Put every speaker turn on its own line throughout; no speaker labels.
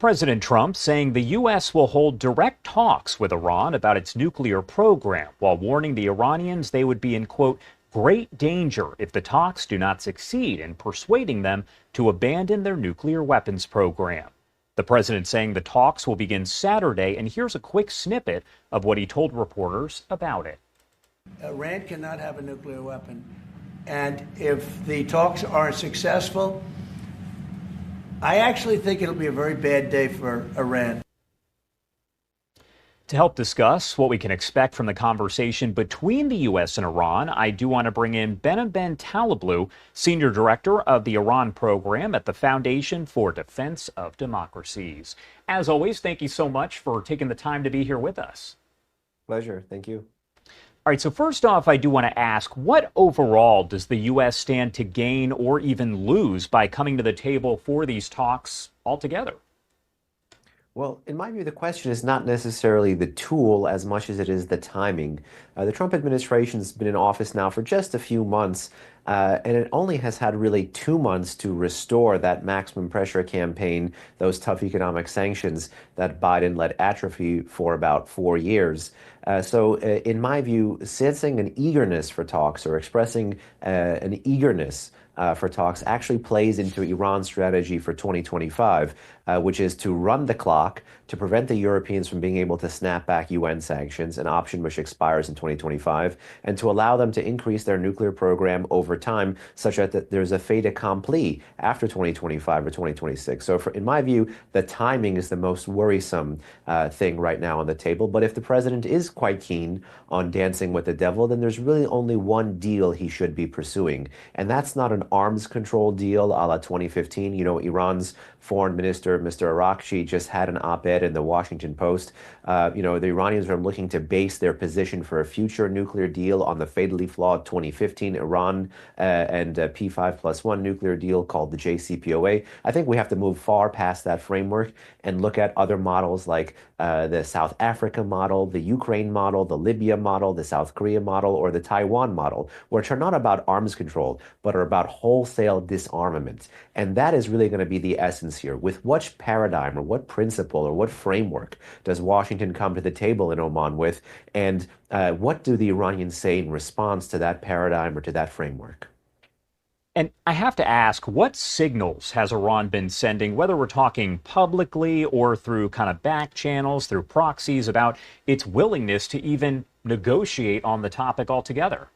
President Trump saying the U.S. will hold direct talks with Iran about its nuclear program, while warning the Iranians they would be in, quote, great danger if the talks do not succeed in persuading them to abandon their nuclear weapons program. The president saying the talks will begin Saturday, and here's a quick snippet of what he told reporters about it.
Iran cannot have a nuclear weapon. And if the talks are successful, I actually think it'll be a very bad day for Iran.
To help discuss what we can expect from the conversation between the U.S. and Iran, I do want to bring in Behnam Ben Taleblu, Senior Director of the Iran Program at the Foundation for Defense of Democracies. As always, thank you so much for taking the time to be here with us.
Pleasure. Thank you.
All right, so first off, I do want to ask, what overall does the U.S. stand to gain or even lose by coming to the table for these talks altogether?
Well, in my view, the question is not necessarily the tool as much as it is the timing. The Trump administration has been in office now for just a few months, and it only has had really 2 months to restore that maximum pressure campaign, those tough economic sanctions that Biden let atrophy for about 4 years. So in my view, sensing an eagerness for talks or expressing an eagerness for talks actually plays into Iran's strategy for 2025, which is to run the clock to prevent the Europeans from being able to snap back UN sanctions, an option which expires in 2025, and to allow them to increase their nuclear program over time such that there's a fait accompli after 2025 or 2026. So in my view, the timing is the most worrisome thing right now on the table. But if the president is quite keen on dancing with the devil, then there's really only one deal he should be pursuing. And that's not an arms control deal a la 2015. You know, Iran's foreign minister, Mr. Arakchi, just had an op-ed in the Washington Post. The Iranians are looking to base their position for a future nuclear deal on the fatally flawed 2015 Iran and P5+1 nuclear deal called the JCPOA. I think we have to move far past that framework and look at other models like the South Africa model, the Ukraine model, the Libya model, the South Korea model, or the Taiwan model, which are not about arms control, but are about wholesale disarmament. And that is really going to be the essence here. With what paradigm or what principle or what framework does Washington come to the table in Oman with? And what do the Iranians say in response to that paradigm or to that framework?
And I have to ask, what signals has Iran been sending, whether we're talking publicly or through kind of back channels, through proxies, about its willingness to even negotiate on the topic altogether?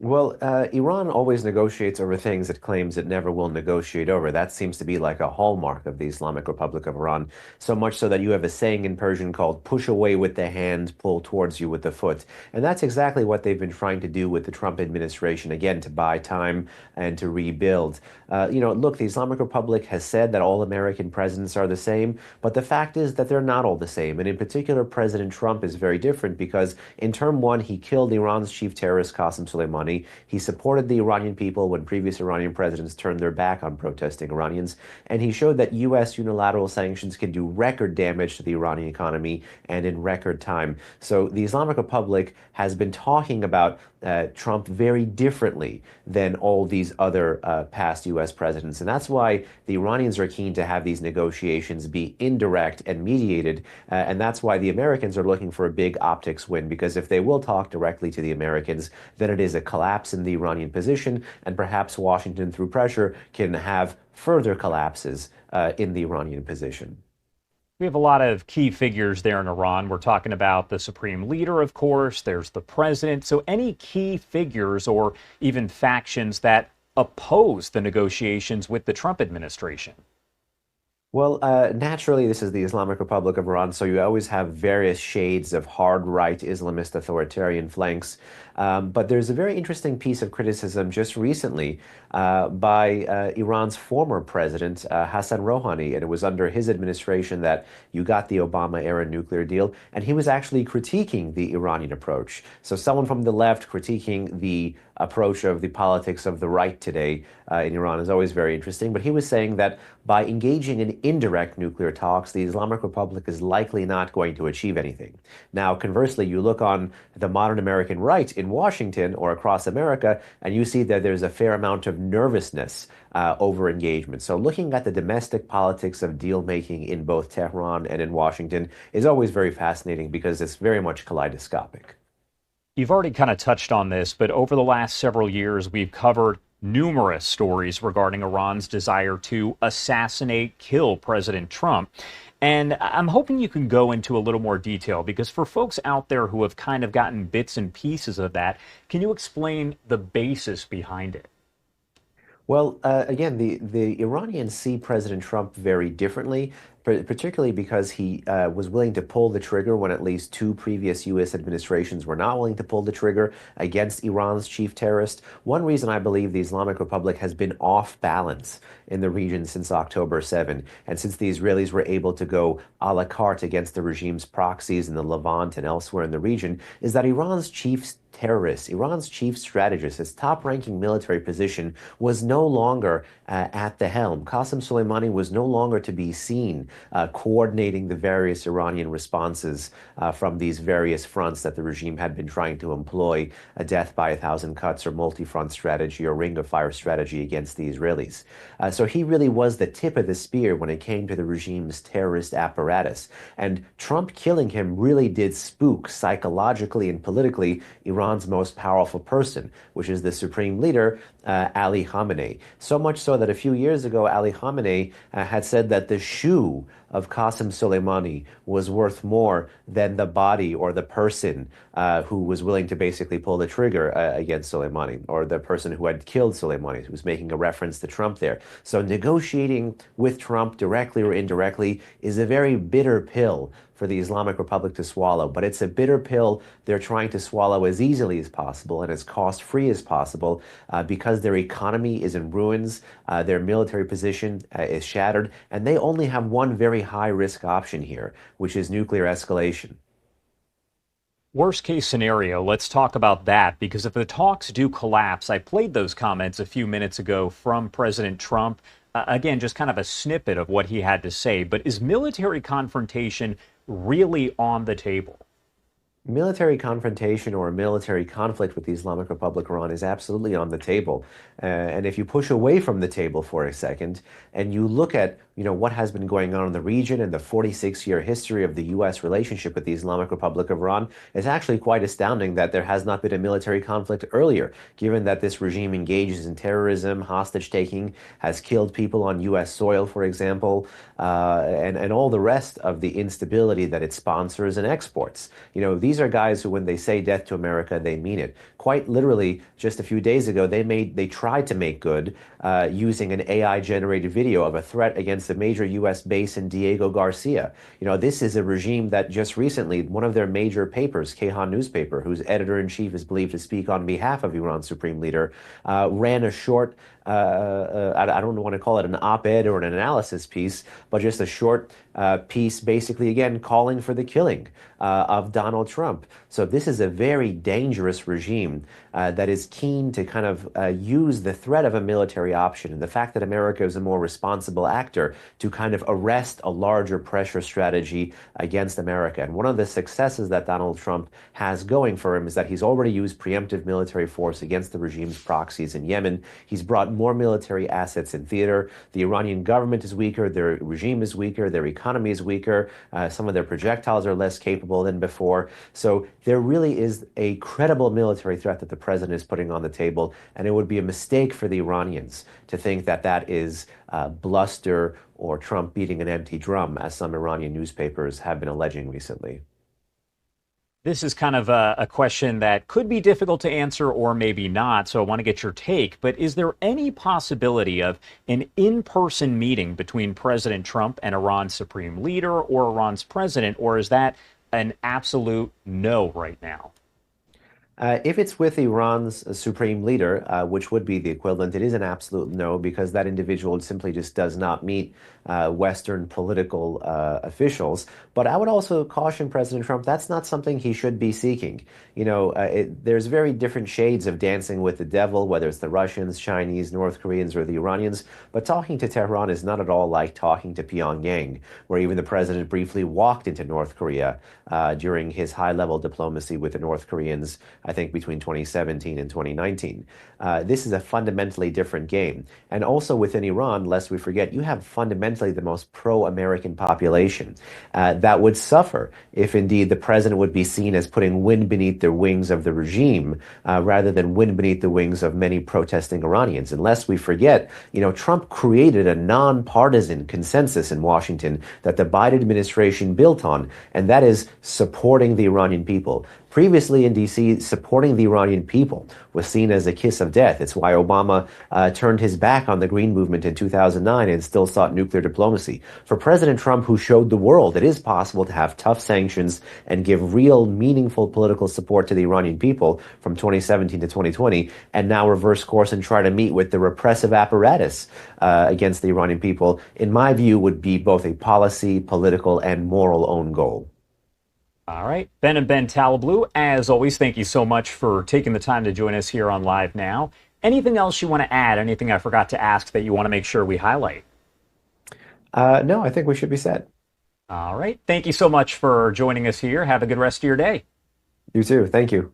Well, Iran always negotiates over things it claims it never will negotiate over. That seems to be like a hallmark of the Islamic Republic of Iran, so much so that you have a saying in Persian called push away with the hand, pull towards you with the foot. And that's exactly what they've been trying to do with the Trump administration, again, to buy time and to rebuild. Look, the Islamic Republic has said that all American presidents are the same, but the fact is that they're not all the same. And in particular, President Trump is very different because in term one, he killed Iran's chief terrorist, Qasem Soleimani. He supported the Iranian people when previous Iranian presidents turned their back on protesting Iranians. And he showed that U.S. unilateral sanctions can do record damage to the Iranian economy and in record time. So the Islamic Republic has been talking about Trump very differently than all these other past U.S. presidents. And that's why the Iranians are keen to have these negotiations be indirect and mediated. And that's why the Americans are looking for a big optics win, because if they will talk directly to the Americans, then it is a collapse in the Iranian position. And perhaps Washington, through pressure, can have further collapses in the Iranian position.
We have a lot of key figures there in Iran. We're talking about the supreme leader, of course. There's the president. So any key figures or even factions that oppose the negotiations with the Trump administration?
Well, naturally, this is the Islamic Republic of Iran, so you always have various shades of hard right Islamist authoritarian flanks. But there's a very interesting piece of criticism just recently by Iran's former president, Hassan Rouhani, and it was under his administration that you got the Obama-era nuclear deal, and he was actually critiquing the Iranian approach. So someone from the left critiquing the approach of the politics of the right today in Iran is always very interesting. But he was saying that by engaging in indirect nuclear talks, the Islamic Republic is likely not going to achieve anything. Now, conversely, you look on the modern American right in Washington or across America, and you see that there's a fair amount of nervousness over engagement. So, looking at the domestic politics of deal making in both Tehran and in Washington is always very fascinating because it's very much kaleidoscopic.
You've already kind of touched on this, but over the last several years, we've covered numerous stories regarding Iran's desire to assassinate, kill President Trump. And I'm hoping you can go into a little more detail because for folks out there who have kind of gotten bits and pieces of that, can you explain the basis behind it?
Well, again, the Iranians see President Trump very differently, particularly because he was willing to pull the trigger when at least two previous U.S. administrations were not willing to pull the trigger against Iran's chief terrorist. One reason I believe the Islamic Republic has been off balance in the region since October 7, and since the Israelis were able to go a la carte against the regime's proxies in the Levant and elsewhere in the region, is that Iran's chief terrorist, Iran's chief strategist, his top ranking military position was no longer at the helm. Qasem Soleimani was no longer to be seen coordinating the various Iranian responses from these various fronts that the regime had been trying to employ, a death by a thousand cuts or multi-front strategy or ring of fire strategy against the Israelis. So he really was the tip of the spear when it came to the regime's terrorist apparatus. And Trump killing him really did spook psychologically and politically Iran's most powerful person, which is the supreme leader, Ali Khamenei. So much so that a few years ago, Ali Khamenei had said that the shoe of Qasem Soleimani was worth more than the body or the person who was willing to basically pull the trigger against Soleimani, or the person who had killed Soleimani, who was making a reference to Trump there. So negotiating with Trump directly or indirectly is a very bitter pill for the Islamic Republic to swallow, but it's a bitter pill they're trying to swallow as easily as possible and as cost-free as possible because their economy is in ruins, their military position is shattered, and they only have one very high-risk option here, which is nuclear escalation.
Worst case scenario, let's talk about that because if the talks do collapse, I played those comments a few minutes ago from President Trump. Again, just kind of a snippet of what he had to say. But is military confrontation really on the table?
Military confrontation or military conflict with the Islamic Republic of Iran is absolutely on the table. And if you push away from the table for a second and you look at what has been going on in the region and the 46-year history of the U.S. relationship with the Islamic Republic of Iran, it's actually quite astounding that there has not been a military conflict earlier, given that this regime engages in terrorism, hostage taking, has killed people on U.S. soil, for example, and all the rest of the instability that it sponsors and exports. These are guys who, when they say death to America, they mean it. Quite literally, just a few days ago, they tried to make good using an AI-generated video of a threat against a major U.S. base in Diego Garcia. This is a regime that just recently, one of their major papers, Kayhan newspaper, whose editor-in-chief is believed to speak on behalf of Iran's supreme leader, ran a short I don't want to call it an op-ed or an analysis piece, but just a short piece basically, again, calling for the killing of Donald Trump. So this is a very dangerous regime that is keen to kind of use the threat of a military option and the fact that America is a more responsible actor to kind of arrest a larger pressure strategy against America. And one of the successes that Donald Trump has going for him is that he's already used preemptive military force against the regime's proxies in Yemen. He's brought more military assets in theater. The Iranian government is weaker, their regime is weaker, their economy is weaker, some of their projectiles are less capable than before. So there really is a credible military threat that the president is putting on the table, and it would be a mistake for the Iranians to think that that is bluster or Trump beating an empty drum, as some Iranian newspapers have been alleging recently.
This is kind of a question that could be difficult to answer or maybe not, so I want to get your take. But is there any possibility of an in-person meeting between President Trump and Iran's supreme leader or Iran's president, or is that an absolute no right now?
If it's with Iran's supreme leader, which would be the equivalent, it is an absolute no because that individual simply just does not meet Western political officials. But I would also caution President Trump that's not something he should be seeking. There's very different shades of dancing with the devil, whether it's the Russians, Chinese, North Koreans, or the Iranians. But talking to Tehran is not at all like talking to Pyongyang, where even the president briefly walked into North Korea during his high-level diplomacy with the North Koreans, I think between 2017 and 2019. This is a fundamentally different game. And also within Iran, lest we forget, you have fundamentally the most pro-American population that would suffer if indeed the president would be seen as putting wind beneath the wings of the regime rather than wind beneath the wings of many protesting Iranians. And lest we forget, Trump created a nonpartisan consensus in Washington that the Biden administration built on, and that is supporting the Iranian people. Previously in D.C., supporting the Iranian people was seen as a kiss of death. It's why Obama turned his back on the Green Movement in 2009 and still sought nuclear diplomacy. For President Trump, who showed the world it is possible to have tough sanctions and give real, meaningful political support to the Iranian people from 2017 to 2020, and now reverse course and try to meet with the repressive apparatus against the Iranian people, in my view, would be both a policy, political, and moral own goal.
All right. Behnam Ben Taleblu, as always, thank you so much for taking the time to join us here on Live Now. Anything else you want to add? Anything I forgot to ask that you want to make sure we highlight?
No, I think we should be set.
All right. Thank you so much for joining us here. Have a good rest of your day.
You too. Thank you.